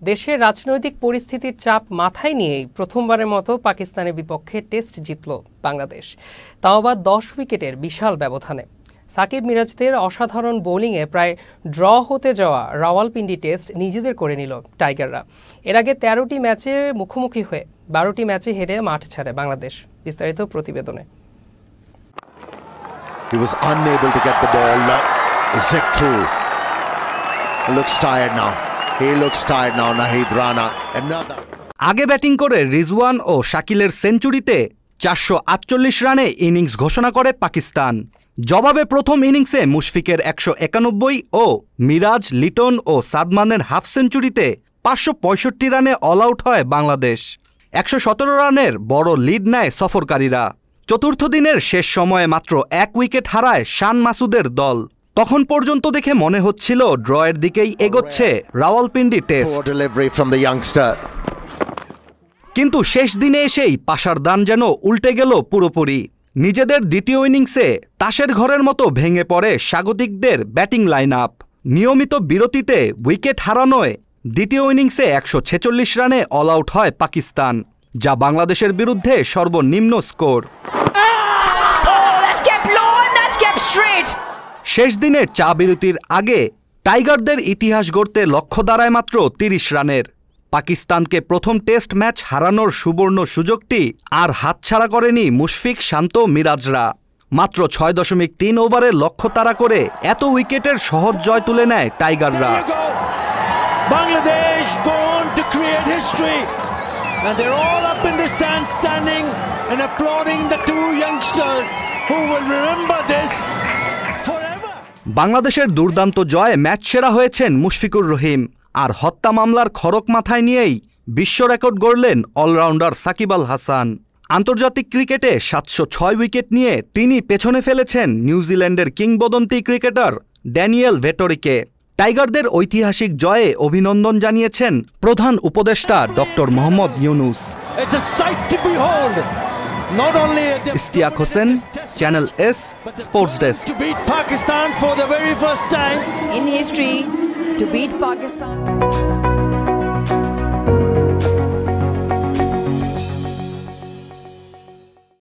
দেশের রাজনৈতিক পরিস্থিতির চাপ মাথায় নিয়েই প্রথমবারের মতো পাকিস্তানের বিপক্ষে টেস্ট জিতল বাংলাদেশ, তাও আবার 10 উইকেটের বিশাল ব্যবধানে। সাকিব মিরাজদের অসাধারণ বোলিংয়ে প্রায় ড্র হতে যাওয়া রাওয়ালপিন্ডি টেস্ট নিজেদের করে নিল টাইগাররা। এর আগে 13টি ম্যাচে মুখোমুখি হয়ে 12টি ম্যাচে হেরে মাঠ ছাড়ে বাংলাদেশ। বিস্তারিত প্রতিবেদনে। He was unable to get the ball. Zip through. Looks tired now. He looks tired now. Nahid Rana. Another. আগে ব্যাটিং করে রিজওয়ান ও শাকিলের সেঞ্চুরিতে 448 রানে ইনিংস ঘোষণা করে পাকিস্তান। জবাবে প্রথম ইনিংসে মুশফিকের 191 ও মিরাজ, লিটন ও সাদমানের হাফ সেঞ্চুরিতে 565 রানে অল আউট হয় বাংলাদেশ। 117 রানের বড় লিড নেয় সফরকারীরা। চতুর্থ দিনের শেষ সময়ে মাত্র 1 উইকেট হারায় শান মাসুদের দল। তখন পর্যন্ত দেখে মনে হচ্ছিল ড্রয়ের দিকেই এগোচ্ছে রাওয়ালপিন্ডি টেস্ট। কিন্তু শেষ দিনে এসেই পাশার দান যেন উল্টে গেল পুরোপুরি। নিজেদের দ্বিতীয় ইনিংসে তাসের ঘরের মতো ভেঙে পড়ে স্বাগতিকদের ব্যাটিং লাইন আপ। নিয়মিত বিরতিতে উইকেট হারানোয় দ্বিতীয় ইনিংসে 146 রানে অল আউট হয় পাকিস্তান, যা বাংলাদেশের বিরুদ্ধে সর্বনিম্ন স্কোর। শেষ দিনের চা বিরতির আগে টাইগারদের ইতিহাস গড়তে লক্ষ্য দাঁড়ায় মাত্র 30 রানের। পাকিস্তানকে প্রথম টেস্ট ম্যাচ হারানোর সুবর্ণ সুযোগটি আর হাতছাড়া করেনি মুশফিক, শান্ত, মিরাজরা। মাত্র 6.3 ওভারে লক্ষ্য তাড়া করে এত উইকেটের সহজ জয় তুলে নেয় টাইগাররা। Bangladesh going to create history and they're all up in the stand standing and applauding the two youngsters who will remember this forever. বাংলাদেশের দুর্দান্ত জয়ে ম্যাচ সেরা হয়েছেন মুশফিকুর রহিম। আর হত্যা মামলার খড়ক মাথায় নিয়েই বিশ্ব রেকর্ড গড়লেন অলরাউন্ডার সাকিব আল হাসান। আন্তর্জাতিক ক্রিকেটে 706 উইকেট নিয়ে তিনি পেছনে ফেলেছেন নিউজিল্যান্ডের কিংবদন্তি ক্রিকেটার ড্যানিয়েল ভেটরিকে। টাইগারদের ঐতিহাসিক জয়ে অভিনন্দন জানিয়েছেন প্রধান উপদেষ্টা doctor Mohammad Yunus. Ishtiaq Hossain, channel S, sports desk. To beat Pakistan for the very first time in history, to beat Pakistan.